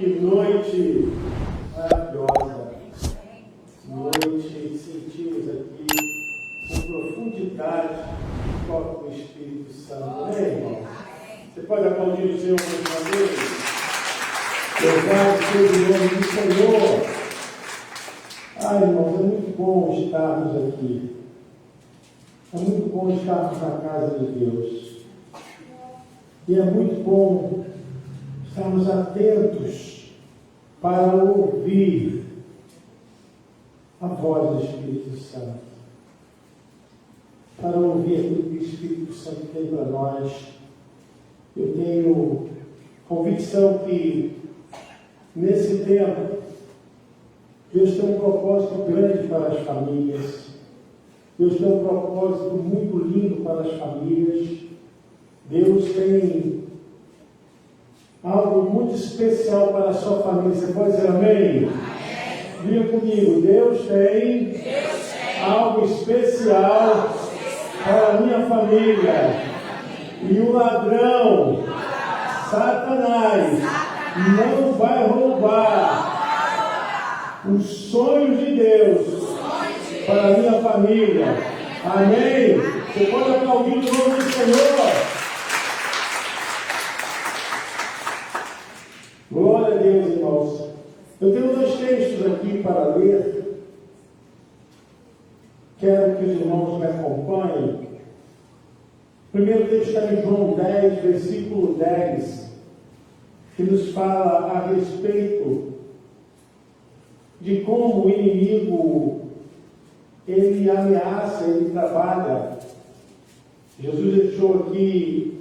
Que noite maravilhosa. Noite sentimos aqui com profundidade o toque do Espírito Santo. Amém, irmão? Você pode aplaudir o Senhor mais uma vez? Louvado seja o nome do Senhor. Ai, irmãos, é muito bom estarmos aqui. É muito bom estarmos na casa de Deus. E é muito bom estarmos atentos para ouvir a voz do Espírito Santo. Para ouvir aquilo que o Espírito Santo tem para nós. Eu tenho convicção que nesse tempo Deus tem um propósito grande para as famílias. Deus tem um propósito muito lindo para as famílias. Deus tem algo muito especial para a sua família. Você pode dizer amém? Diga comigo, Deus tem algo especial para a minha família. E o ladrão, Satanás, não vai roubar os sonhos de Deus para a minha família. Amém? Você pode aplaudir o nome do Senhor. Glória a Deus, irmãos. Eu tenho 2 textos aqui para ler. Quero que os irmãos me acompanhem. O primeiro texto está em João 10, versículo 10, que nos fala a respeito de como o inimigo ele ameaça, ele trabalha. Jesus deixou aqui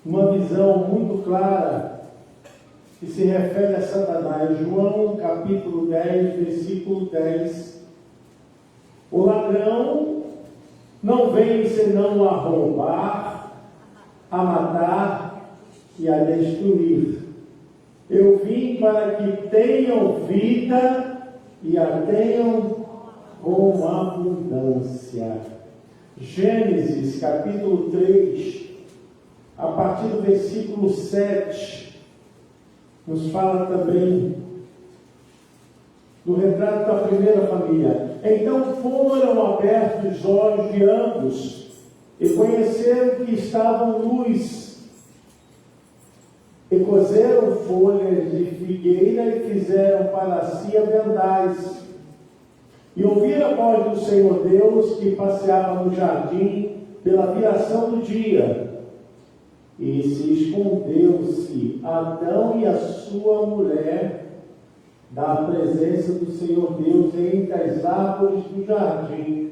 uma visão muito clara que se refere a Satanás. João capítulo 10, versículo 10. O ladrão não vem senão a roubar, a matar e a destruir. Eu vim para que tenham vida e a tenham com abundância. Gênesis capítulo 3, a partir do versículo 7, nos fala também do retrato da primeira família. Então foram abertos os olhos de ambos e conheceram que estavam nus. E cozeram folhas de figueira e fizeram para si aventais. E ouviram a voz do Senhor Deus que passeava no jardim pela viração do dia. E se escondeu-se Adão e a sua mulher da presença do Senhor Deus entre as árvores do jardim.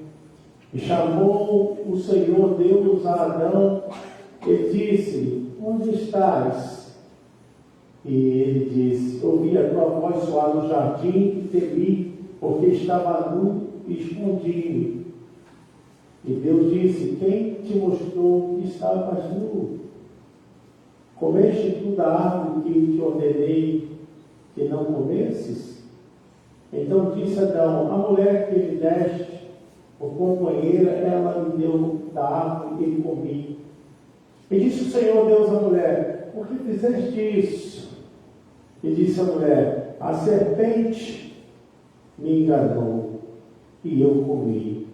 E chamou o Senhor Deus a Adão e disse: onde estás? E ele disse: ouvi a tua voz soar no jardim e temi, porque estava nu e escondi-me. E Deus disse: quem te mostrou que estavas nu? Comeste tu da árvore que te ordenei que não comesses? Então disse Adão: a mulher que me deste por companheira, ela me deu da árvore e comi. E disse o Senhor Deus à mulher: por que fizeste isso? E disse a mulher: a serpente me enganou e eu comi.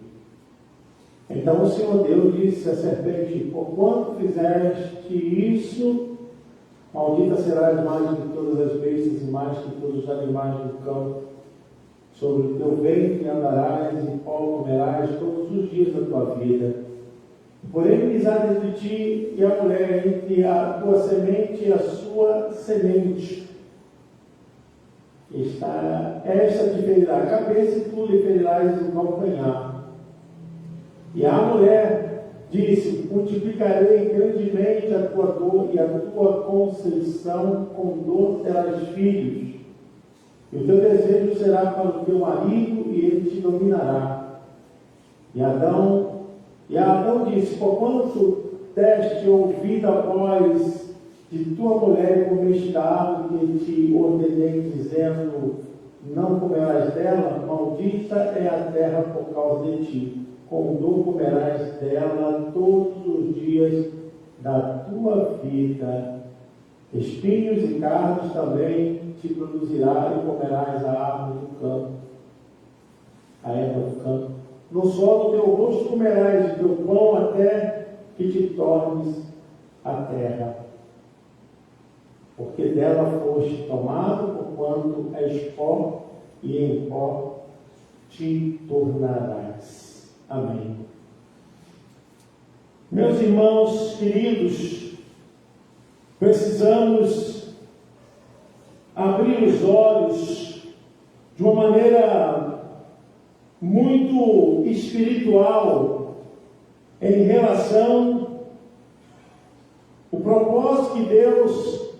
Então o Senhor Deus disse à serpente: porquanto fizeste isso, maldita serás mais do que todas as bestas e mais que todos os animais do campo. Sobre o teu ventre andarás e pó comerás todos os dias da tua vida. Porém, inimizade entre ti e a mulher, entre a tua semente e a sua semente. Esta te ferirá a cabeça e tu lhe ferirás o calcanhar. E a mulher disse: multiplicarei grandemente a tua dor e a tua conceição, com dor terás filhos. E o teu desejo será para o teu marido e ele te dominará. E Adão disse: porquanto deste ouvido a voz de tua mulher e comeste da árvore que te ordenei, dizendo: não comerás dela, maldita é a terra por causa de ti. Com dor comerás dela todos os dias da tua vida. Espinhos e cardos também te produzirá e comerás a árvore do campo, a erva do campo. No sol do teu rosto comerás o teu pão até que te tornes a terra. Porque dela foste tomado, porquanto és pó, e em pó te tornarás. Amém. Meus irmãos queridos, precisamos abrir os olhos de uma maneira muito espiritual em relação ao propósito que Deus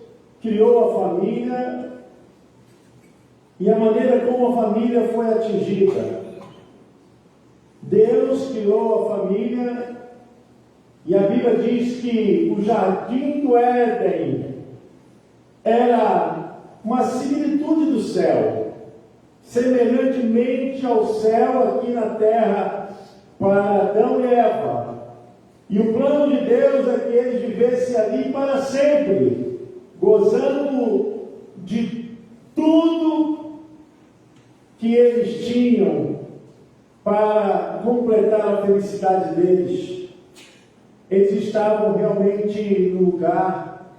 criou a família e a maneira como a família foi atingida. Deus criou a família e a Bíblia diz que o jardim do Éden era uma similitude do céu, semelhantemente ao céu aqui na terra para Adão e Eva. E o plano de Deus é que eles vivessem ali para sempre, gozando de tudo que eles tinham para completar a felicidade deles. Eles estavam realmente no lugar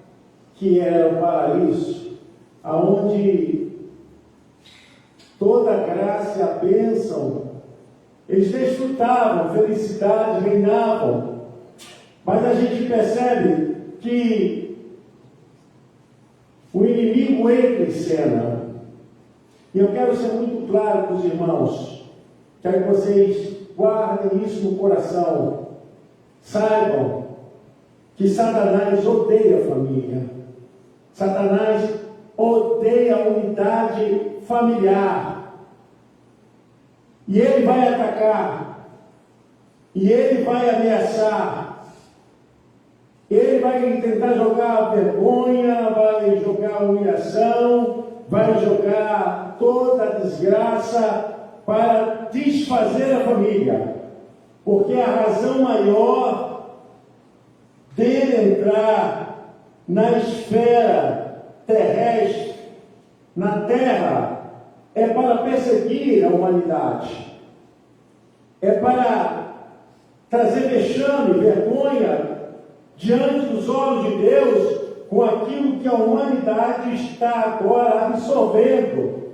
que era o paraíso, aonde toda a graça e a bênção, eles desfrutavam, felicidade, reinavam. Mas a gente percebe que o inimigo entra em cena. E eu quero ser muito claro para os irmãos, quero que vocês guardem isso no coração. Saibam que Satanás odeia a família. Satanás odeia a unidade familiar. E ele vai atacar. E ele vai ameaçar. Ele vai tentar jogar vergonha, vai jogar humilhação, vai jogar toda a desgraça para desfazer a família. Porque a razão maior dele entrar na esfera terrestre, na terra, é para perseguir a humanidade. É para trazer vexame, vergonha, diante dos olhos de Deus, com aquilo que a humanidade está agora absorvendo.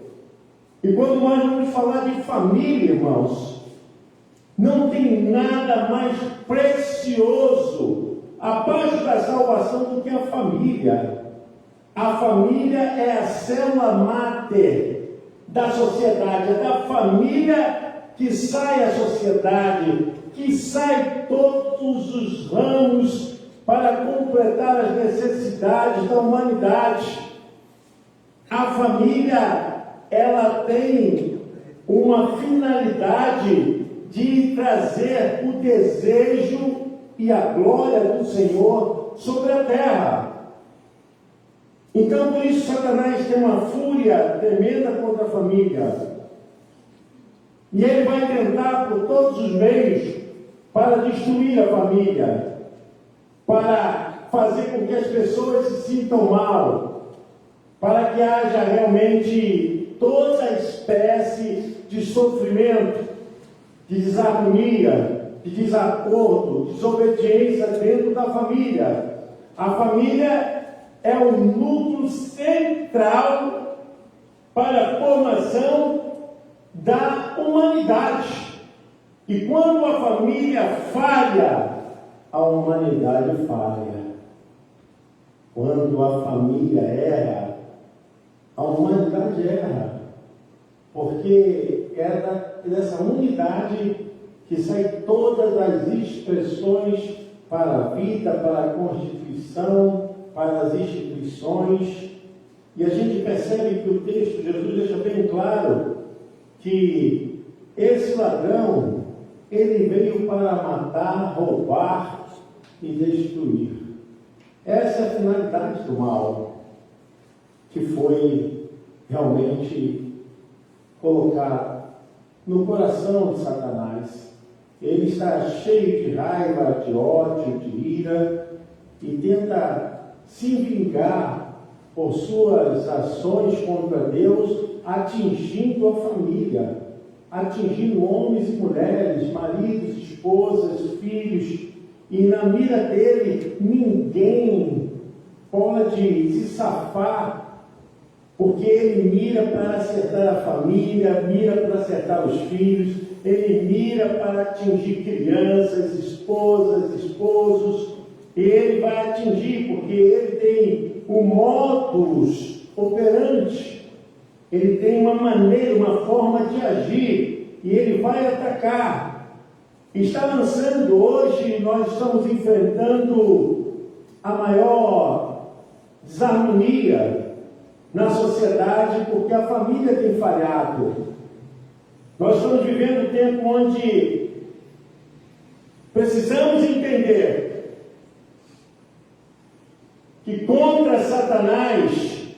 E quando nós vamos falar de família, irmãos, não tem nada mais precioso abaixo da salvação do que a família. A família é a célula máter da sociedade, é da família que sai a sociedade, que sai todos os ramos para completar as necessidades da humanidade. A família, ela tem uma finalidade de trazer o desejo e a glória do Senhor sobre a terra. Então, por isso, Satanás tem uma fúria tremenda contra a família. E ele vai tentar por todos os meios para destruir a família, para fazer com que as pessoas se sintam mal, para que haja realmente toda espécie de sofrimento, de desarmonia, de desacordo, desobediência dentro da família. A família é o núcleo central para a formação da humanidade. E quando a família falha, a humanidade falha. Quando a família erra, a humanidade erra. Porque é dessa unidade que saem todas as expressões para a vida, para a Constituição, para as instituições. E a gente percebe que o texto de Jesus deixa bem claro que esse ladrão, ele veio para matar, roubar e destruir. Essa é a finalidade do mal, que foi realmente colocado no coração de Satanás. Ele está cheio de raiva, de ódio, de ira, e tenta se vingar por suas ações contra Deus, atingindo a família, atingindo homens e mulheres, maridos, esposas, filhos, e na mira dele ninguém pode se safar, porque ele mira para acertar a família, mira para acertar os filhos, ele mira para atingir crianças, esposas, esposos, e ele vai atingir, porque ele tem o modus operandi, ele tem uma maneira, uma forma de agir, e ele vai atacar. Está lançando hoje, nós estamos enfrentando a maior desarmonia na sociedade, porque a família tem falhado. Nós estamos vivendo um tempo onde precisamos entender que contra Satanás,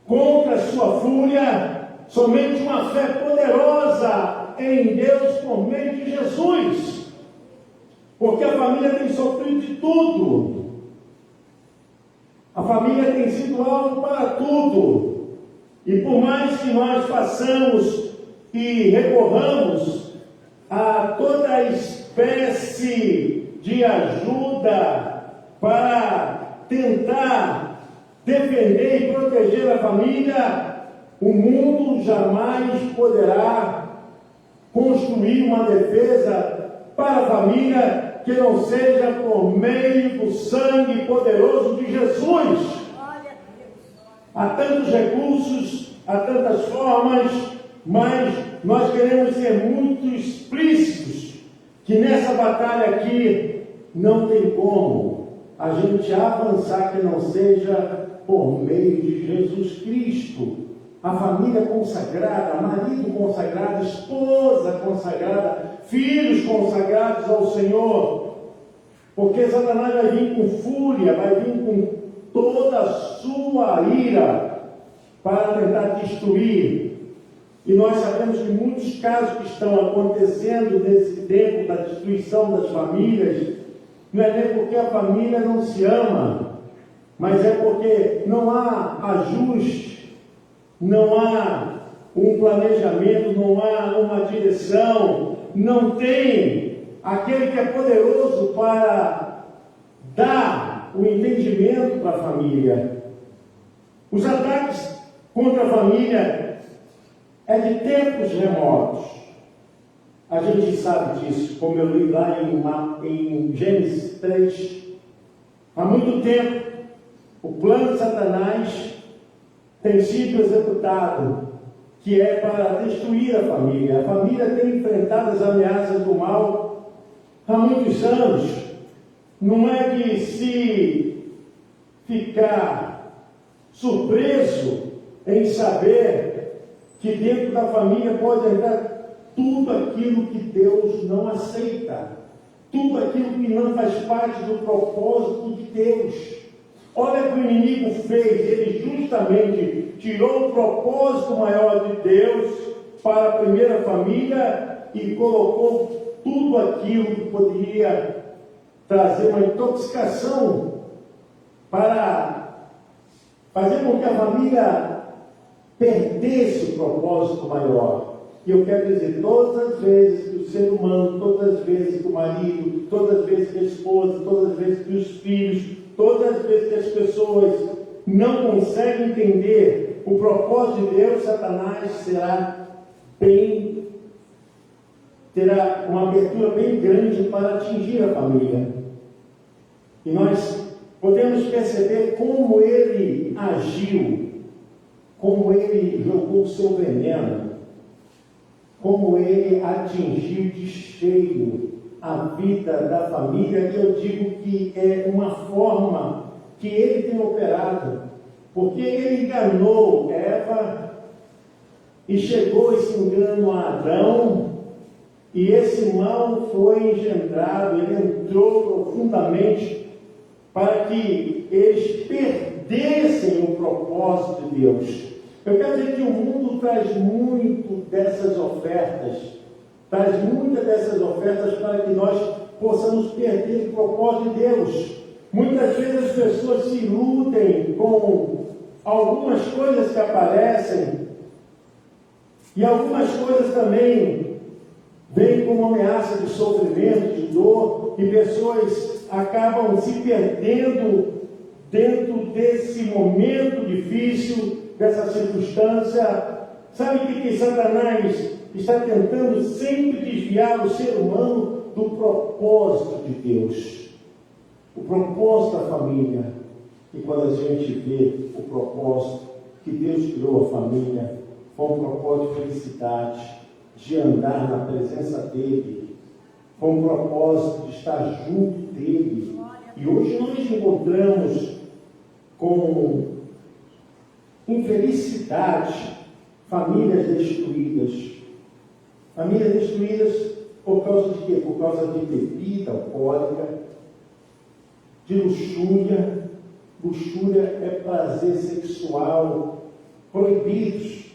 contra sua fúria, somente uma fé poderosa em Deus por meio de Jesus, porque a família tem sofrido de tudo, a família tem sido alvo para tudo, e por mais que nós façamos e recorramos a toda espécie de ajuda para tentar defender e proteger a família, o mundo jamais poderá construir uma defesa para a família que não seja por meio do sangue poderoso de Jesus. Há tantos recursos, há tantas formas, mas nós queremos ser muito explícitos que nessa batalha aqui não tem como a gente avançar que não seja por meio de Jesus Cristo. A família consagrada, marido consagrado, esposa consagrada, filhos consagrados ao Senhor. Porque Satanás vai vir com fúria, vai vir com toda a sua ira para tentar destruir. E nós sabemos que muitos casos que estão acontecendo nesse tempo da destruição das famílias, não é nem porque a família não se ama, mas é porque não há ajuste, não há um planejamento, não há uma direção, não tem aquele que é poderoso para dar o entendimento para a família. Os ataques contra a família é de tempos remotos. A gente sabe disso, como eu li lá em Gênesis 3. Há muito tempo, o plano de Satanás tem sido executado, que é para destruir a família. A família tem enfrentado as ameaças do mal há muitos anos. Não é de se ficar surpreso em saber que dentro da família pode entrar tudo aquilo que Deus não aceita, tudo aquilo que não faz parte do propósito de Deus. Olha o que o inimigo fez, ele justamente tirou o propósito maior de Deus para a primeira família e colocou tudo aquilo que poderia trazer uma intoxicação para fazer com que a família perdesse o propósito maior. E eu quero dizer, todas as vezes que o ser humano, todas as vezes que o marido, todas as vezes que a esposa, todas as vezes que os filhos, todas as vezes que as pessoas não conseguem entender o propósito de Deus, Satanás terá uma abertura bem grande para atingir a família. E nós podemos perceber como ele agiu, como ele jogou o seu veneno, como ele atingiu de cheio a vida da família, que eu digo que é uma forma que ele tem operado, porque ele enganou Eva e chegou esse engano a Adão, e esse mal foi engendrado, ele entrou profundamente para que eles perdessem o propósito de Deus. Eu quero dizer que o mundo traz muito dessas ofertas, traz muitas dessas ofertas para que nós possamos perder o propósito de Deus. Muitas vezes as pessoas se iludem com algumas coisas que aparecem, e algumas coisas também vêm como ameaça de sofrimento, de dor, e pessoas acabam se perdendo dentro desse momento difícil, dessa circunstância. Sabe o que Satanás está tentando sempre desviar o ser humano do propósito de Deus, o propósito da família. E quando a gente vê o propósito que Deus criou a família, foi um propósito de felicidade, de andar na presença dEle, foi um propósito de estar junto dEle. E hoje nós encontramos com infelicidade famílias destruídas. Famílias destruídas por causa de quê? Por causa de bebida alcoólica, de luxúria. Luxúria é prazer sexual proibidos,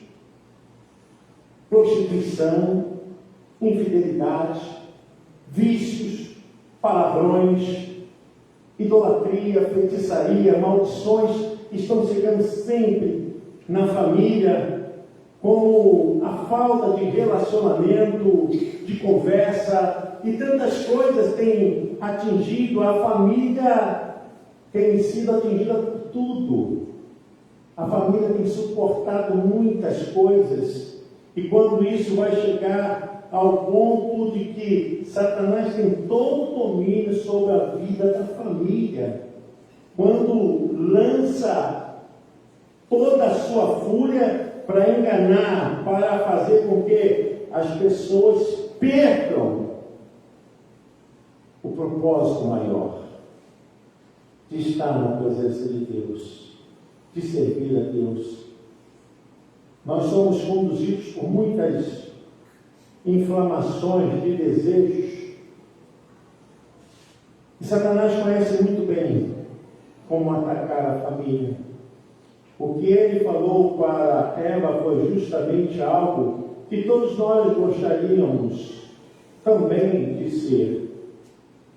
prostituição, infidelidade, vícios, palavrões, idolatria, feitiçaria, maldições estão chegando sempre na família, como a falta de relacionamento, de conversa, e tantas coisas têm atingido a família, tem sido atingida por tudo. A família tem suportado muitas coisas, e quando isso vai chegar ao ponto de que Satanás tem todo o domínio sobre a vida da família, quando lança toda a sua fúria para enganar, para fazer com que as pessoas percam o propósito maior de estar na presença de Deus, de servir a Deus. Nós somos conduzidos por muitas inflamações de desejos, e Satanás conhece muito bem como atacar a família. O que ele falou para Eva foi justamente algo que todos nós gostaríamos também de ser.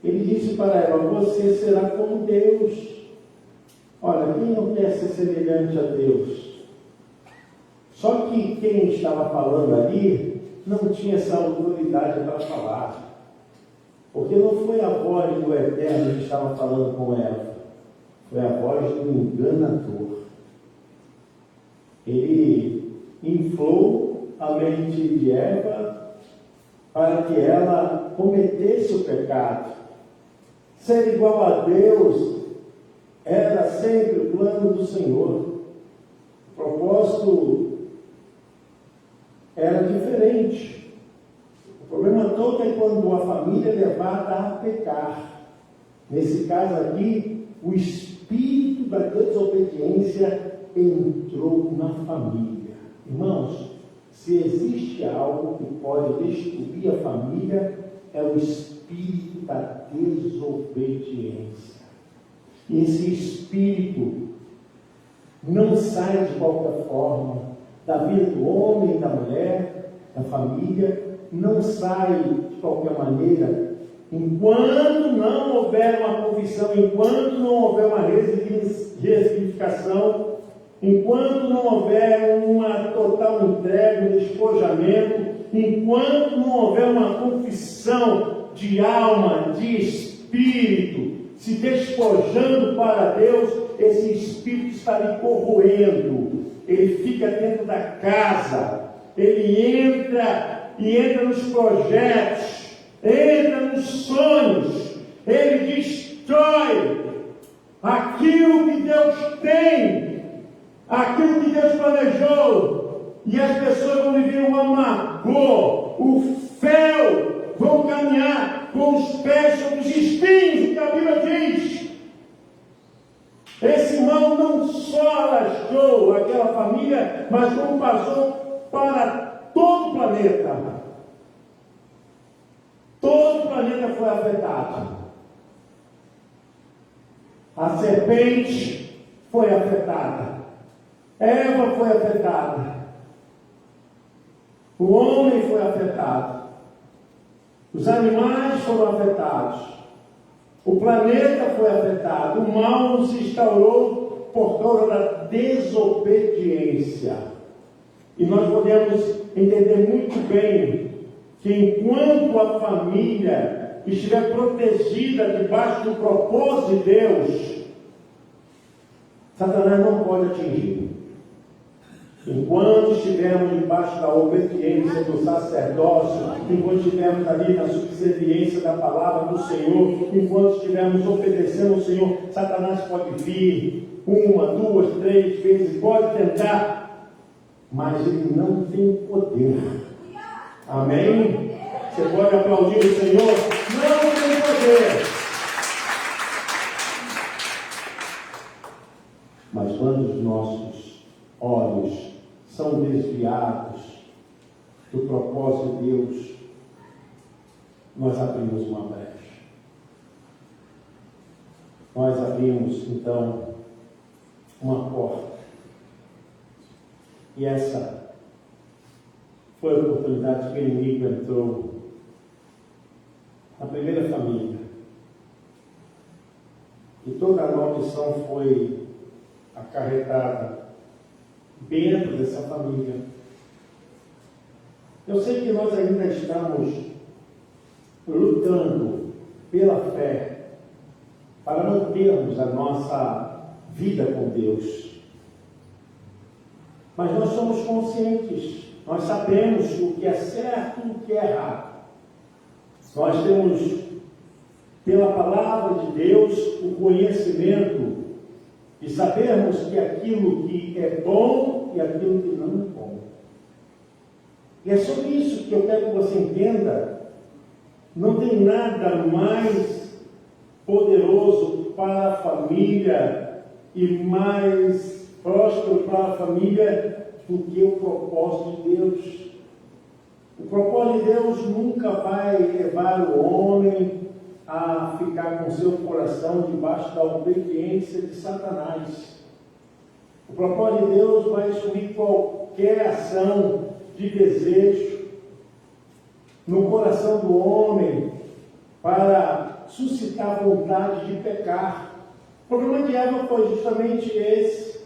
Ele disse para Eva: você será como Deus. Olha, quem não quer ser semelhante a Deus? Só que quem estava falando ali não tinha essa autoridade para falar, porque não foi a voz do Eterno que estava falando com Eva, foi a voz do enganador. Ele inflou a mente de Eva para que ela cometesse o pecado. Ser igual a Deus era sempre o plano do Senhor. O propósito era diferente. O problema todo é quando a família é levada a pecar. Nesse caso aqui, o espírito da desobediência entrou na família. Irmãos, se existe algo que pode destruir a família, é o espírito da desobediência. E esse espírito não sai de qualquer forma da vida do homem, da mulher, da família, não sai de qualquer maneira, enquanto não houver uma confissão, enquanto não houver uma ressignificação, enquanto não houver uma total entrega, um despojamento, enquanto não houver uma confissão de alma, de espírito, se despojando para Deus, esse espírito está lhe corroendo. Ele fica dentro da casa, ele entra nos projetos, entra nos sonhos, ele destrói aquilo que Deus tem, aquilo que Deus planejou, e as pessoas vão viver um amargor, o fel, vão caminhar com os pés sobre os espinhos, que a Bíblia diz. Esse mal não só alastrou aquela família, mas como passou para todo o planeta. Todo o planeta foi afetado. A serpente foi afetada. Eva foi afetada. O homem foi afetado. Os animais foram afetados. O planeta foi afetado. O mal se instaurou por causa da desobediência. E nós podemos entender muito bem que enquanto a família estiver protegida debaixo do propósito de Deus, Satanás não pode atingir. Enquanto estivermos debaixo da obediência do sacerdócio, enquanto estivermos ali na subserviência da palavra do Senhor, enquanto estivermos obedecendo ao Senhor, Satanás pode vir 1, 2, 3 vezes, pode tentar, mas ele não tem poder. Amém? Você pode aplaudir o Senhor? Não tem poder. Mas quando os nossos olhos são desviados do propósito de Deus, nós abrimos uma brecha. Nós abrimos, então, uma porta. E essa foi a oportunidade que o inimigo entrou na primeira família. E toda a maldição foi acarretada dentro dessa família. Eu sei que nós ainda estamos lutando pela fé para mantermos a nossa vida com Deus. Mas nós somos conscientes, nós sabemos o que é certo e o que é errado. Nós temos, pela palavra de Deus, o conhecimento e sabermos que aquilo que é bom e aquilo que não é bom. E é sobre isso que eu quero que você entenda. Não tem nada mais poderoso para a família e mais próspero para a família do que o propósito de Deus. O propósito de Deus nunca vai levar o homem a ficar com seu coração debaixo da obediência de Satanás. O propósito de Deus vai excluir qualquer ação de desejo no coração do homem para suscitar a vontade de pecar. O problema de Eva foi justamente esse.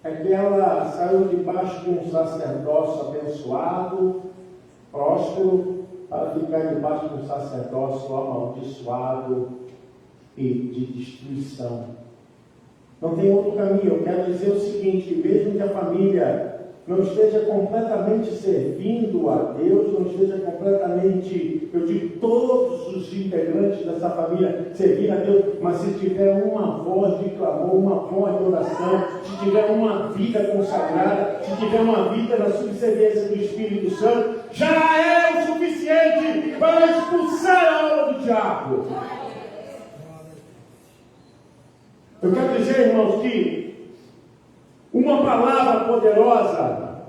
É que ela saiu debaixo de um sacerdócio abençoado, próspero, para ficar debaixo de um sacerdócio amaldiçoado e de destruição. Não tem outro caminho. Eu quero dizer o seguinte, que mesmo que a família não esteja completamente servindo a Deus, não esteja completamente, eu digo, todos os integrantes dessa família servindo a Deus, mas se tiver uma voz de clamor, uma voz de oração, se tiver uma vida consagrada, se tiver uma vida na subserviência do Espírito Santo, já é o suficiente para expulsar a obra do diabo. Eu quero dizer, irmãos, que uma palavra poderosa,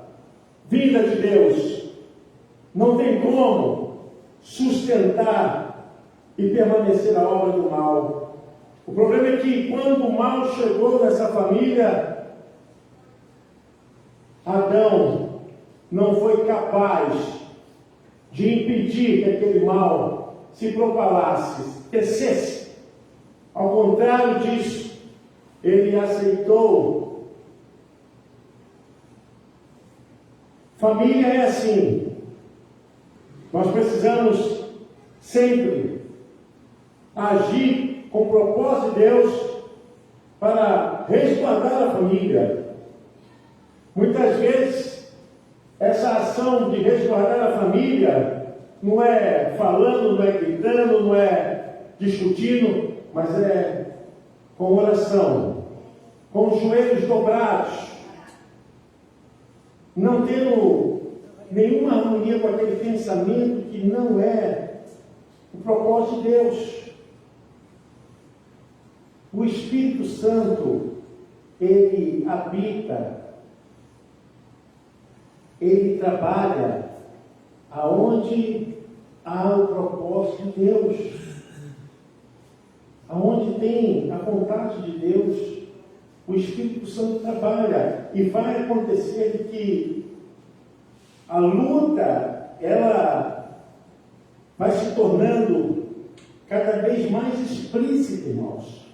vinda de Deus, não tem como sustentar e permanecer a obra do mal. O problema é que quando o mal chegou nessa família, Adão não foi capaz de impedir que aquele mal se propalasse, descesse. Ao contrário disso, ele aceitou. Família é assim. Nós precisamos sempre agir com o propósito de Deus para resguardar a família. Muitas vezes, essa ação de resguardar a família não é falando, não é gritando, não é discutindo, mas é com oração, com os joelhos dobrados, não tendo nenhuma harmonia com aquele pensamento que não é o propósito de Deus. O Espírito Santo, ele habita, ele trabalha aonde há o propósito de Deus, aonde tem a vontade de Deus. O Espírito Santo trabalha e vai acontecer que a luta, ela vai se tornando cada vez mais explícita, irmãos.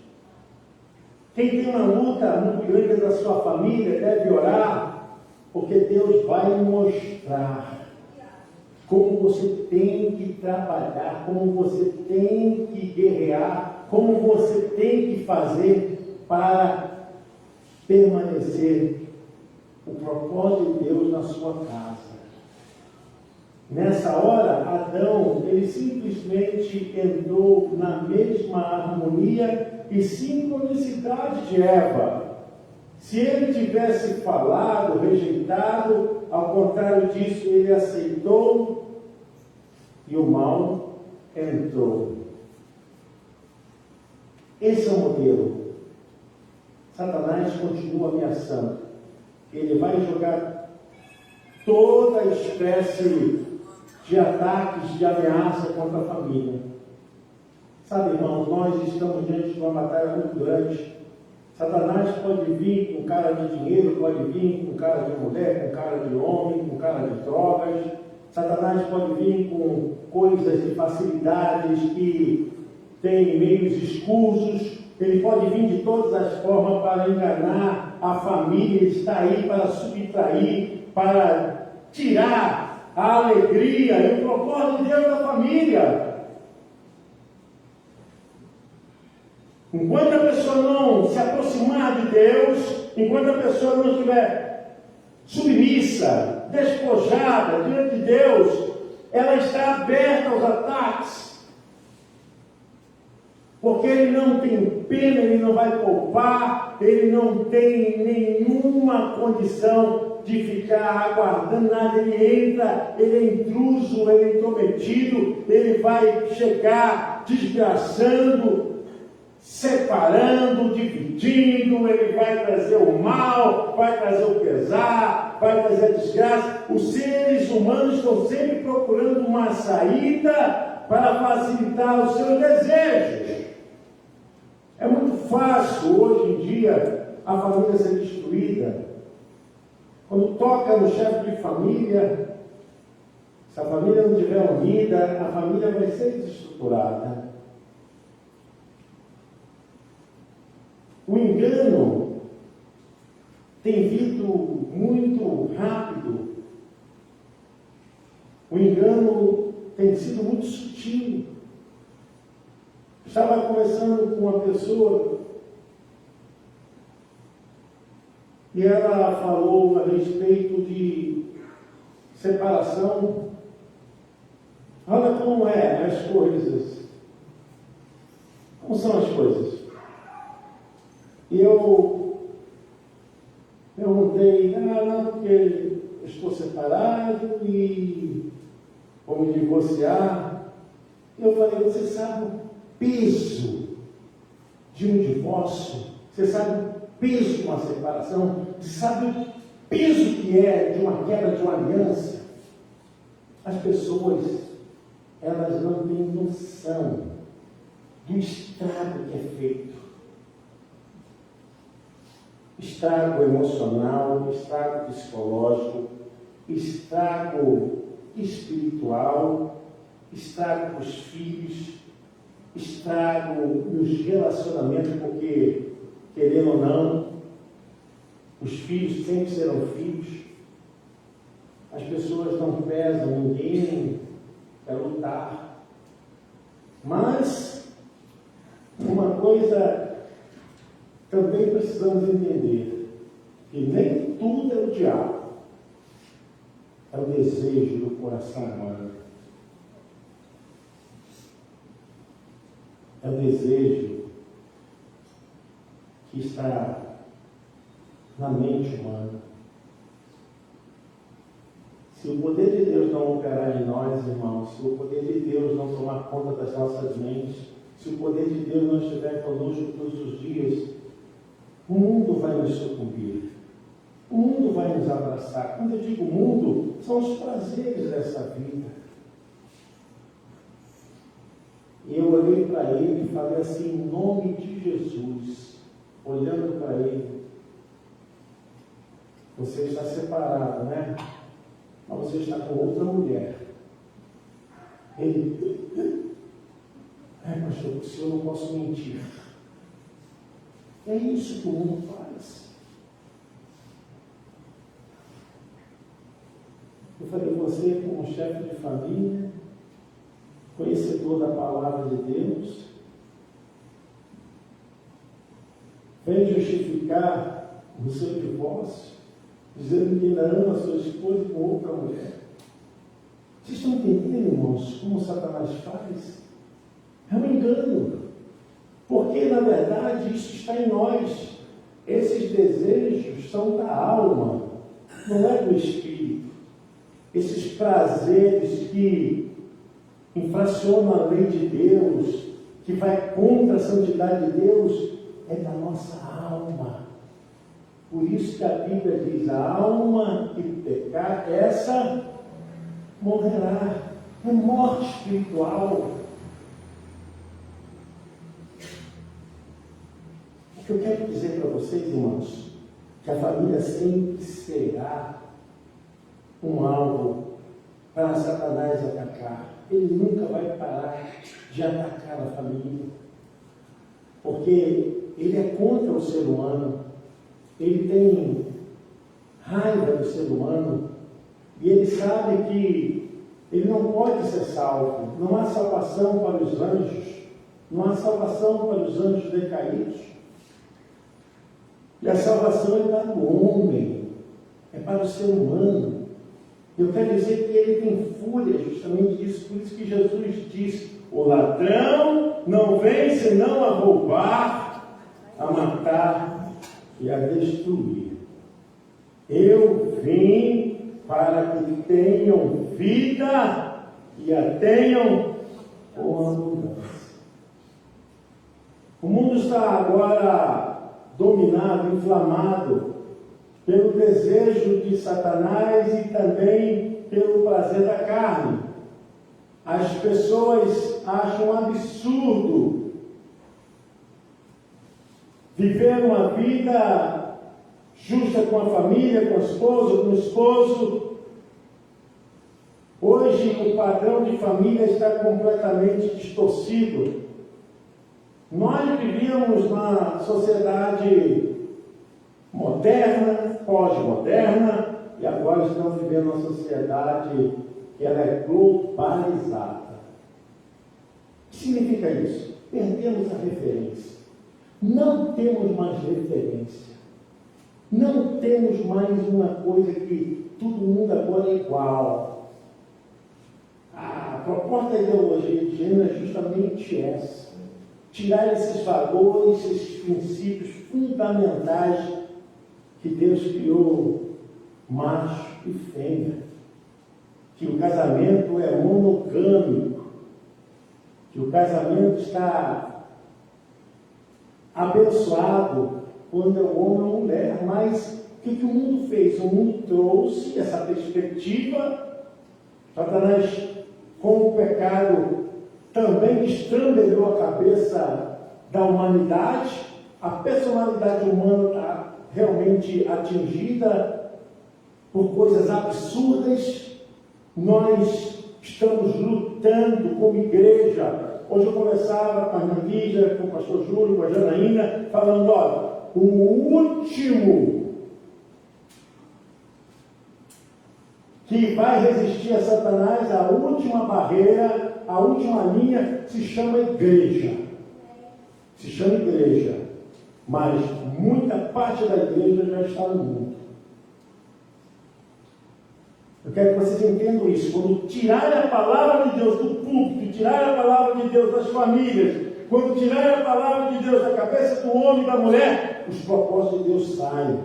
Quem tem uma luta muito grande da sua família deve orar, porque Deus vai mostrar como você tem que trabalhar, como você tem que guerrear, como você tem que fazer para permanecer o propósito de Deus na sua casa. Nessa hora, Adão, ele simplesmente entrou na mesma harmonia e sincronicidade de Eva. Se ele tivesse falado, rejeitado, ao contrário disso, ele aceitou e o mal entrou. Esse é o modelo. Satanás continua ameaçando. Ele vai jogar toda a espécie de ataques, de ameaça contra a família. Sabe, irmãos, nós estamos diante de uma batalha muito grande. Satanás pode vir com cara de dinheiro, pode vir com cara de mulher, com cara de homem, com cara de drogas. Satanás pode vir com coisas de facilidades que têm meios escusos. Ele pode vir de todas as formas para enganar a família. Ele está aí para subtrair, para tirar a alegria e o propósito de Deus da família. Enquanto a pessoa não se aproximar de Deus, enquanto a pessoa não estiver submissa, despojada diante de Deus, ela está aberta aos ataques. Porque ele não tem pena, ele não vai poupar, ele não tem nenhuma condição de ficar aguardando nada. Ele entra, ele é intruso, ele é intrometido, ele vai chegar desgraçando, separando, dividindo, ele vai trazer o mal, vai trazer o pesar, vai trazer a desgraça. Os seres humanos estão sempre procurando uma saída para facilitar os seus desejos. É muito fácil hoje em dia a família ser destruída. Quando toca no chefe de família, se a família não estiver unida, a família vai ser desestruturada. O engano tem vindo muito rápido. O engano tem sido muito sutil. Estava conversando com uma pessoa e ela falou a respeito de separação. Olha como é as coisas. Como são as coisas? E eu perguntei, não, porque eu estou separado e vou me divorciar. E eu falei, você sabe o peso de um divórcio? Você sabe o peso de uma separação? Você sabe o peso que é de uma quebra de uma aliança? As pessoas, elas não têm noção do estrago que é feito. Estrago emocional, estrago psicológico, estrago espiritual, estrago para os filhos, estrago nos relacionamentos, porque, querendo ou não, os filhos sempre serão filhos. As pessoas não pesam, ninguém quer lutar. Mas, uma coisa também precisamos entender, que nem tudo é o diabo, é o desejo do coração humano. É o desejo que está na mente humana. Se o poder de Deus não operar em nós, irmãos, se o poder de Deus não tomar conta das nossas mentes, se o poder de Deus não estiver conosco todos os dias, o mundo vai nos sucumbir. O mundo vai nos abraçar. Quando eu digo mundo, são os prazeres dessa vida. E eu olhei para ele e falei assim, em nome de Jesus, olhando para ele, você está separado, né? Mas você está com outra mulher. Ele, pastor, o senhor não posso mentir. É isso que o mundo faz. Eu falei, você como chefe de família, conhecedor da palavra de Deus, vem justificar o seu divórcio, dizendo que ainda ama a sua esposa com outra mulher. Vocês estão entendendo, irmãos, como Satanás faz? É um engano. Porque, na verdade, isso está em nós. Esses desejos são da alma, não é do espírito. Esses prazeres que infracionam a lei de Deus, que vai contra a santidade de Deus, é da nossa alma. Por isso que a Bíblia diz, a alma que pecar, essa morrerá. É morte espiritual. O que eu quero dizer para vocês, irmãos, que a família sempre será um alvo para Satanás atacar. Ele nunca vai parar de atacar a família, porque ele é contra o ser humano, ele tem raiva do ser humano, e ele sabe que ele não pode ser salvo. Não há salvação para os anjos, não há salvação para os anjos decaídos. E a salvação é para o homem, é para o ser humano. Eu quero dizer que ele tem fúria justamente disso, por isso que Jesus diz, o ladrão não vem senão a roubar, a matar e a destruir. Eu vim para que tenham vida e a tenham com abundância. O mundo está agora dominado, inflamado pelo desejo de Satanás e também pelo prazer da carne. As pessoas acham absurdo viver uma vida justa com a família, com a esposa, com o esposo. Hoje o padrão de família está completamente distorcido. Nós vivíamos na sociedade moderna, pós-moderna, e agora estamos vivendo uma sociedade que ela é globalizada. O que significa isso? Perdemos a referência. Não temos mais referência. Não temos mais uma coisa que todo mundo agora é igual. A proposta da ideologia de gênero é justamente essa. Tirar esses valores, esses princípios fundamentais que Deus criou, macho e fêmea, que o casamento é monogâmico, que o casamento está abençoado quando é homem ou mulher, mas o que o mundo fez? O mundo trouxe essa perspectiva. Satanás, com o pecado, também estrambelhou a cabeça da humanidade. A personalidade humana está realmente atingida por coisas absurdas. Nós estamos lutando como igreja. Hoje eu conversava com a irmã Lídia, com o pastor Júlio, com a Janaína, falando, olha, o último que vai resistir a Satanás, a última barreira, a última linha, se chama igreja. Se chama igreja. Mas muita parte da igreja já está no mundo. Eu quero que vocês entendam isso. Quando tirarem a palavra de Deus do púlpito, tirarem a palavra de Deus das famílias, quando tirarem a palavra de Deus da cabeça do homem e da mulher, os propósitos de Deus saem.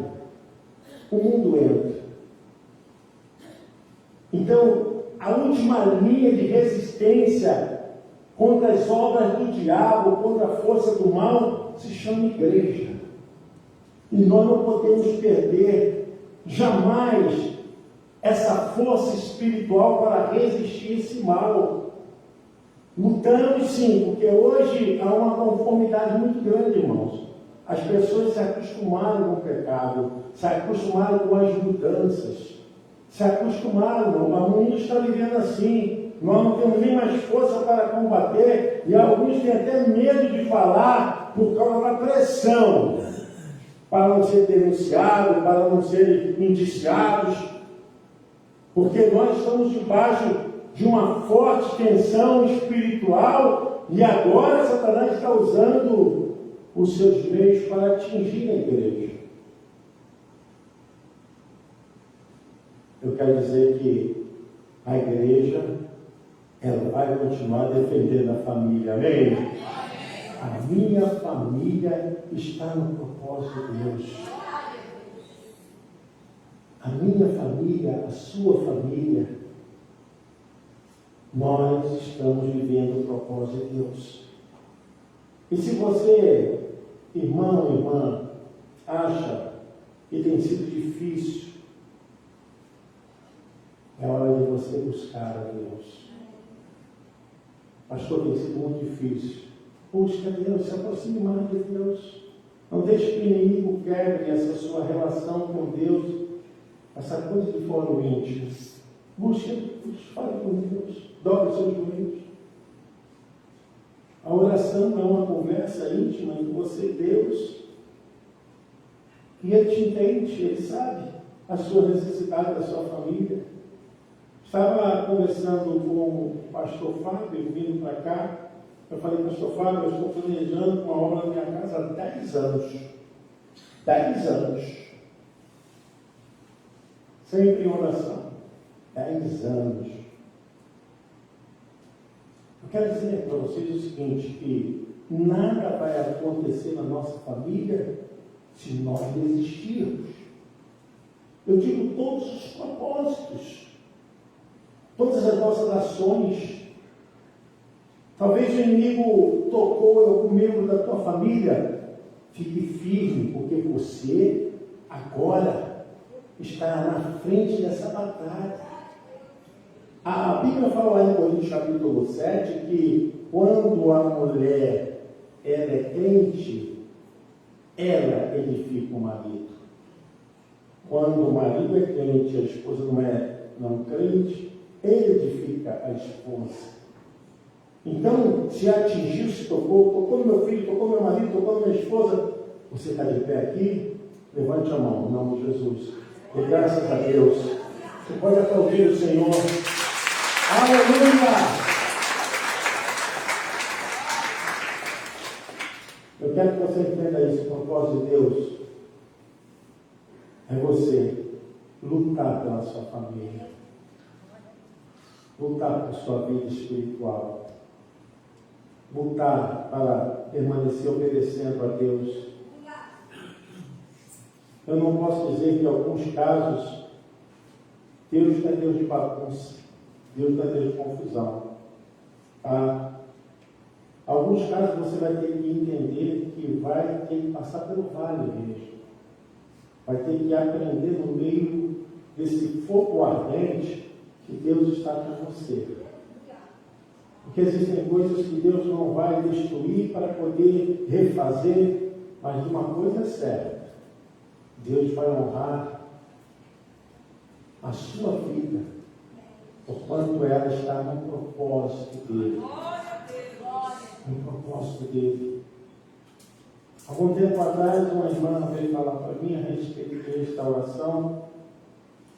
O mundo entra. Então, a última linha de resistência contra as obras do diabo, contra a força do mal, se chama igreja. E nós não podemos perder jamais essa força espiritual para resistir esse mal. Lutamos sim, porque hoje há uma conformidade muito grande, irmãos. As pessoas se acostumaram com o pecado, se acostumaram com as mudanças, se acostumaram, o mundo está vivendo assim. Nós não temos nem mais força para combater, e alguns têm até medo de falar, por causa da pressão, para não ser denunciados, para não serem indiciados, porque nós estamos debaixo de uma forte tensão espiritual e agora Satanás está usando os seus meios para atingir a igreja. Eu quero dizer que a igreja, ela vai continuar defendendo a família, amém? A minha família está no propósito de Deus. A minha família, a sua família, nós estamos vivendo o propósito de Deus. E se você, irmão, irmã, acha que tem sido difícil, é hora de você buscar a Deus. Pastor, tem sido muito difícil. Busca Deus, se aproxime mais de Deus. Não deixe que o inimigo quebre essa sua relação com Deus, essa coisa de fora o íntimo. Busque, fale com Deus, dobre seus joelhos. A oração é uma conversa íntima entre você e Deus. E Ele te entende, Ele sabe a sua necessidade da sua família. Estava conversando com o pastor Fábio, vindo para cá. Eu falei, pastor Fábio, eu estou planejando uma obra na minha casa há 10 anos. 10 anos. Sempre em oração. 10 anos. Eu quero dizer para vocês o seguinte, que nada vai acontecer na nossa família se nós desistirmos. Eu digo todos os propósitos, todas as nossas ações. Talvez o inimigo tocou em algum membro da tua família. Fique firme, porque você agora está na frente dessa batalha. A Bíblia fala lá em Coríntios capítulo 7 que quando a mulher ela é crente, ela edifica o marido. Quando o marido é crente e a esposa não crente, ele edifica a esposa. Então, se atingiu, se tocou no meu filho, tocou no meu marido, tocou na minha esposa, você está de pé aqui? Levante a mão, em nome de Jesus. E graças a Deus, você pode aplaudir o Senhor. Aleluia! Eu quero que você entenda isso, o propósito de Deus é você lutar pela sua família, lutar pela sua vida espiritual, lutar para permanecer obedecendo a Deus. Eu não posso dizer que em alguns casos Deus não é Deus de bagunça, Deus não é Deus de confusão. Alguns casos você vai ter que entender que vai ter que passar pelo vale mesmo. Vai ter que aprender no meio desse fogo ardente que Deus está com você. Porque existem coisas que Deus não vai destruir para poder refazer, mas uma coisa é certa: Deus vai honrar a sua vida, porquanto ela está no propósito dele. No propósito dele. Algum tempo atrás, uma irmã veio falar para mim a respeito de restauração,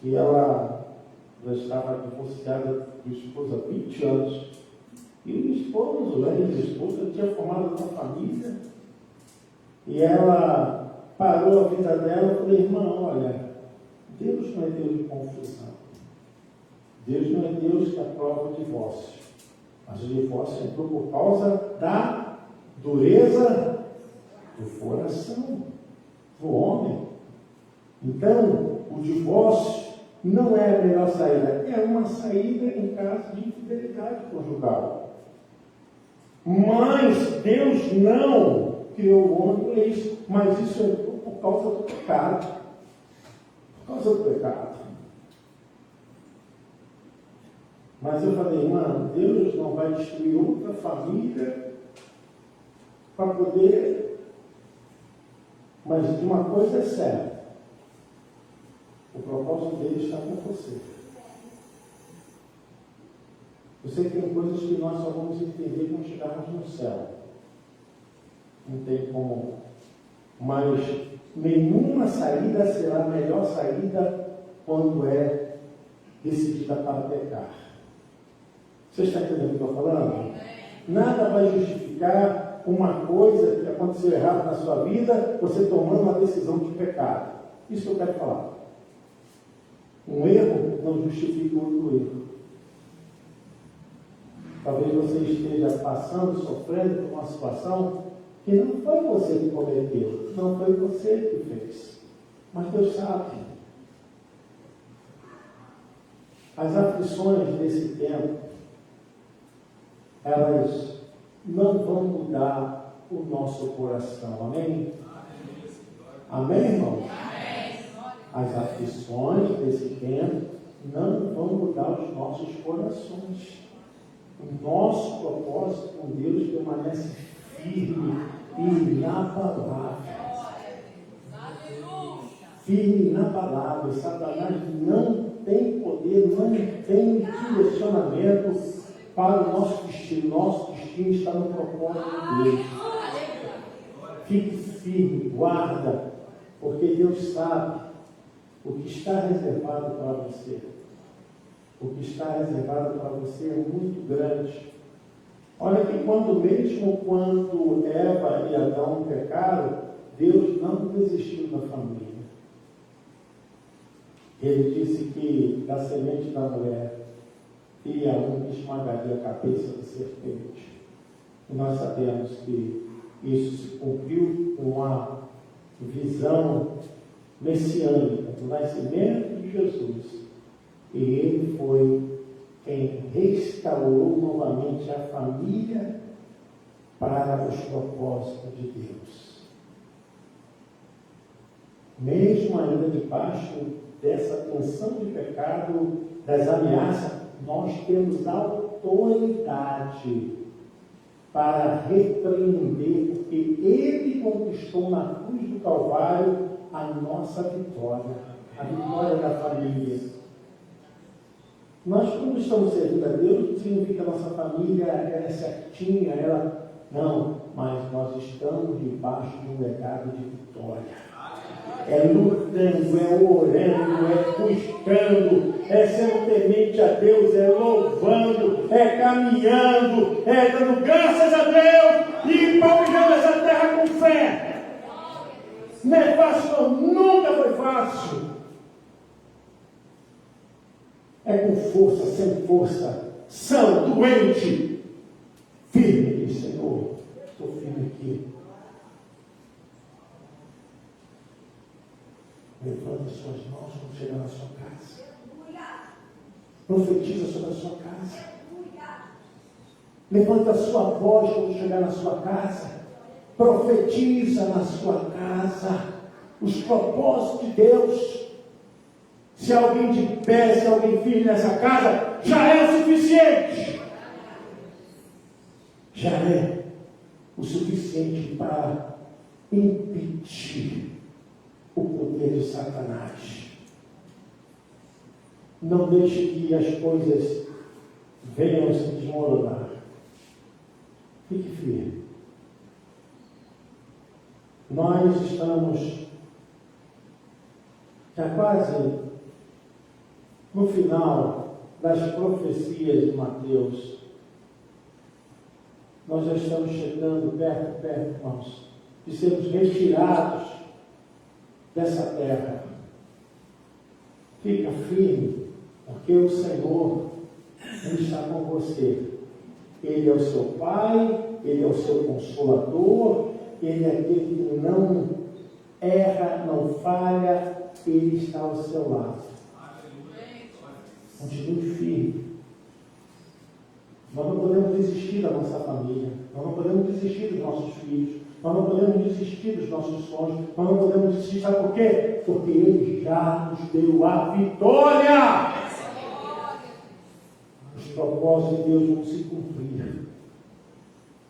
e ela já estava divorciada do esposo há 20 anos. E o esposo, o ex-esposo, tinha formado uma família, e ela parou a vida dela. Eu falei, irmã, olha, Deus não é Deus de confusão. Deus não é Deus que aprova o divórcio. Mas o divórcio entrou por causa da dureza do coração do homem. Então, o divórcio não é a melhor saída. É uma saída em caso de infidelidade conjugal. Mas Deus não criou o homem para isso. Mas isso entrou por causa do pecado. Por causa do pecado. Mas eu falei, irmã, Deus não vai destruir outra família para poder... Mas de uma coisa é certa: o propósito dele está com você. Eu sei que tem coisas que nós só vamos entender quando chegarmos no céu. não tem como, mas nenhuma saída será a melhor saída quando é decidida para pecar. Você está entendendo o que eu estou falando? Nada vai justificar uma coisa que aconteceu errado na sua vida, você tomando uma decisão de pecado. Isso que eu quero falar. Um erro não justifica outro erro. Talvez você esteja passando, sofrendo por uma situação que não foi você que cometeu, não foi você que fez. Mas Deus sabe. As aflições desse tempo, elas não vão mudar o nosso coração. Amém? Amém, irmão? As aflições desse tempo não vão mudar os nossos corações. O nosso propósito com Deus permanece firme e inabalável. Firme e inabalável. Satanás não tem poder, não tem direcionamento para o nosso destino. Nosso destino está no propósito de Deus. Fique firme, guarda, porque Deus sabe o que está reservado para você. O que está reservado para você é muito grande. Olha que mesmo quando Eva e Adão pecaram, Deus não desistiu da família. Ele disse que da semente da mulher ia um que esmagaria a cabeça da serpente. E nós sabemos que isso se cumpriu com a visão messiânica do nascimento de Jesus. E ele foi quem restaurou novamente a família para os propósitos de Deus. Mesmo ainda debaixo dessa tensão de pecado, das ameaças, nós temos autoridade para repreender, porque Ele conquistou na cruz do Calvário a nossa vitória, a vitória da família. Nós, quando estamos servindo a Deus, não significa que a nossa família é certinha, não, mas nós estamos debaixo de um legado de vitória. É lutando, é orando, é buscando, é sendo temente a Deus, é louvando, é caminhando, é dando graças a Deus e palpitando essa terra com fé. Não é fácil, não, nunca foi fácil. É com força, sem força, são, doente, firme, diz Senhor, estou firme aqui. Levanta suas mãos quando chegar na sua casa. Profetiza sobre a sua casa. Levanta a sua voz quando chegar na sua casa. Profetiza na sua casa os propósitos de Deus. Se alguém de pé, se alguém firme nessa casa, já é o suficiente. Já é o suficiente para impedir o poder de Satanás. Não deixe que as coisas venham se desmoronar. Fique firme. Nós estamos já quase no final das profecias de Mateus. Nós já estamos chegando perto, irmãos, de sermos retirados dessa terra. Fica firme, porque o Senhor, Ele está com você. Ele é o seu Pai, Ele é o seu Consolador, Ele é aquele que não erra, não falha, Ele está ao seu lado. Continue firme. Nós não podemos desistir da nossa família, nós não podemos desistir dos nossos filhos, nós não podemos desistir dos nossos sonhos, nós não podemos desistir, sabe por quê? Porque Ele já nos deu a vitória. Os propósitos de Deus vão se cumprir.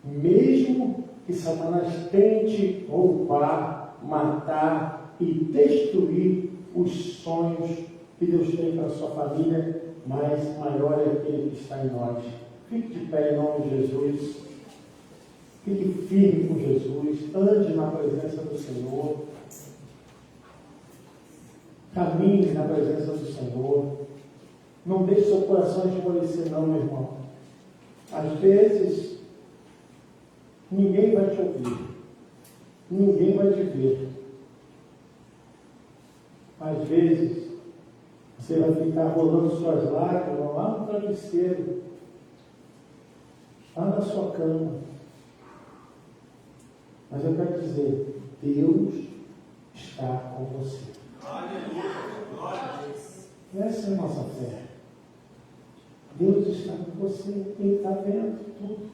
Mesmo que Satanás tente roubar, matar e destruir os sonhos que Deus tem para a sua família, mas maior é aquele que está em nós. Fique de pé em nome de Jesus. Fique firme com Jesus, ande na presença do Senhor, caminhe na presença do Senhor. Não deixe seu coração esmorecer, não, meu irmão. Às vezes, ninguém vai te ouvir, ninguém vai te ver. Às vezes, você vai ficar rolando suas lágrimas lá no travesseiro, lá na sua cama. Mas eu quero dizer, Deus está com você. Essa é a nossa fé. Deus está com você, Ele está vendo tudo.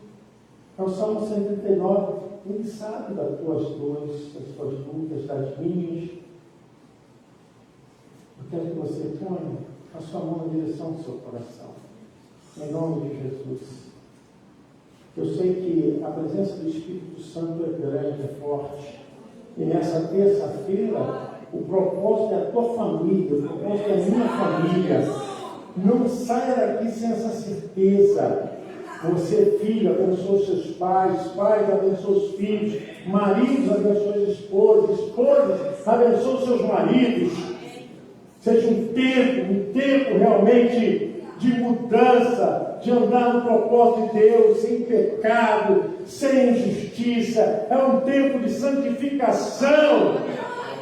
É o Salmo 139, Ele sabe das tuas dores, das tuas lutas, das minhas. Eu quero que você ponha a sua mão na direção do seu coração. Em nome de Jesus. Eu sei que a presença do Espírito Santo é grande, é forte. E nessa terça-feira, o propósito é a tua família, o propósito é a minha família. Não saia daqui sem essa certeza. Você, filho, abençoe seus pais, pais, abençoe os filhos, maridos, abençoe as esposas, esposas, abençoe seus maridos. Seja um tempo realmente de mudança, de andar no propósito de Deus, sem pecado, sem injustiça. É um tempo de santificação.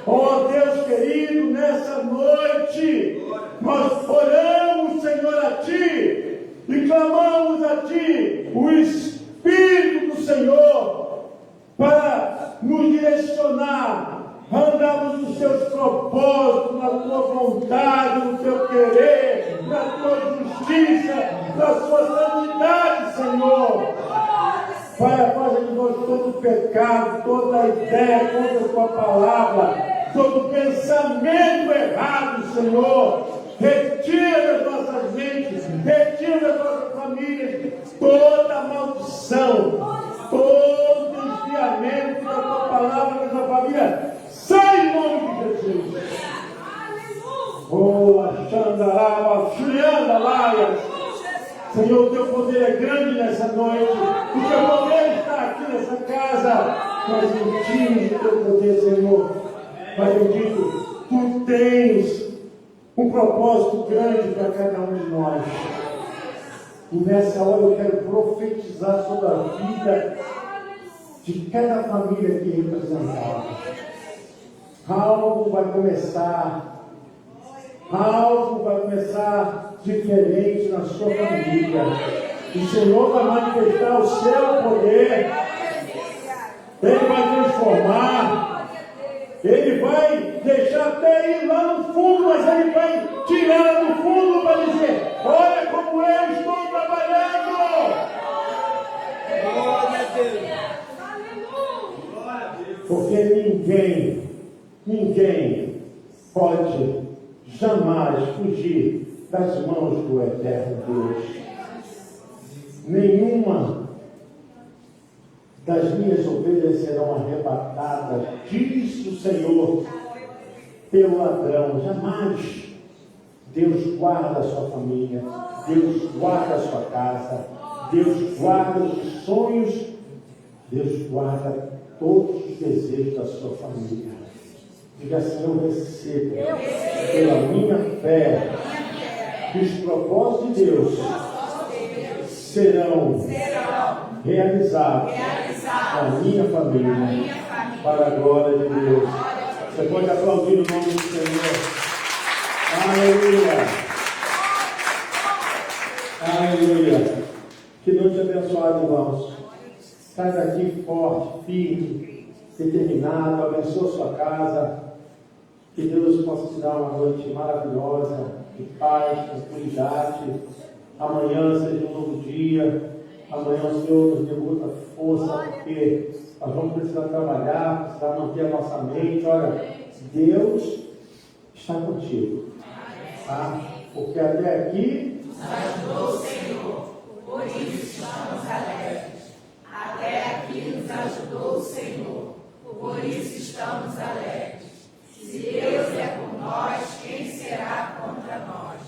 Oh Deus querido, nessa noite, nós oramos, Senhor, a Ti, e clamamos a Ti, o Espírito do Senhor, para nos direcionar, andarmos nos Teus propósitos, na Tua vontade, no Teu querer, na Tua justiça, na Sua santidade, Senhor. Pai, afasta de nós todo pecado, toda ideia contra a Tua palavra, todo pensamento errado, Senhor. Retira das nossas mentes, retira das nossas famílias toda maldição, todo desviamento da Tua palavra na nossa família. Sai em nome de Jesus. Oh, Xandaraba, Xuriandalaia. Senhor, o Teu poder é grande nessa noite. O Teu poder está aqui nessa casa. Nós sentimos o Teu poder, Senhor. Pai bendito, Tu tens um propósito grande para cada um de nós. E nessa hora eu quero profetizar sobre a vida de cada família aqui representada. Algo vai começar diferente na sua família. O Senhor vai manifestar o seu poder. Ele vai transformar. Ele vai deixar até ir lá no fundo, mas Ele vai tirar do fundo para dizer: olha como eu estou trabalhando. Glória a Deus. Porque ninguém pode jamais fugir das mãos do eterno Deus. Nenhuma das minhas ovelhas serão arrebatadas, diz o Senhor, pelo ladrão. Jamais. Deus guarda a sua família, Deus guarda a sua casa, Deus guarda os sonhos, Deus guarda todos os desejos da sua família. Diga assim: eu recebo pela minha fé que os propósitos de Deus serão realizados na minha família, para a glória de Deus. Você pode aplaudir o nome do Senhor. Aleluia. Aleluia. Que noite abençoada, irmãos. Sai daqui forte, firme, determinado. Abençoa a sua casa. Que Deus possa te dar uma noite maravilhosa, de paz, tranquilidade. Amanhã seja um novo dia. Amanhã o Senhor nos dê muita força, porque nós vamos precisar trabalhar, precisar manter a nossa mente. Olha, Deus está contigo, tá? Porque até aqui nos ajudou o Senhor, por isso estamos alegres. Até aqui nos ajudou o Senhor, por isso estamos alegres. Se Deus é por nós, quem será contra nós?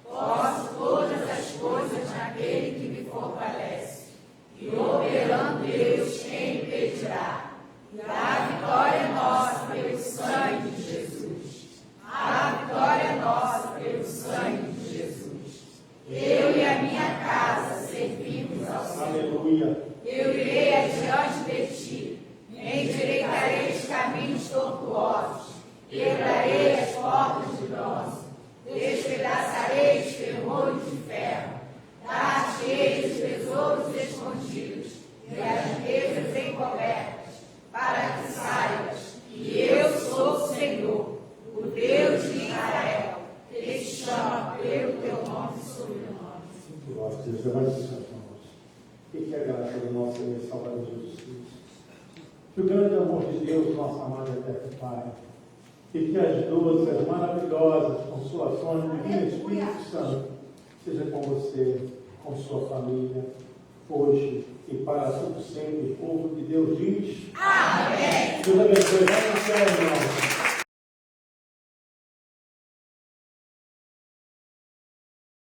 Posso todas as coisas naquele que me fortalece. E operando Deus, quem Quebrarei as portas de bronze, despedaçarei os ferrolhos de ferro, dar-te-ei os tesouros escondidos e as mesas encobertas, para que saibas que eu sou o Senhor, o Deus de Israel, que te chama pelo teu nome e sobrenome. Glória a Deus, levante os seus mãos. E que a graça do nosso Senhor e Salvador Jesus Cristo, que o grande amor de Deus, nosso amado e eterno Pai, e que as doces, maravilhosas consolações do Divino Espírito Santo seja com você, com sua família, hoje e para todo sempre. O povo de Deus diz: Amém. Deus abençoe. Vamos no céu, irmão.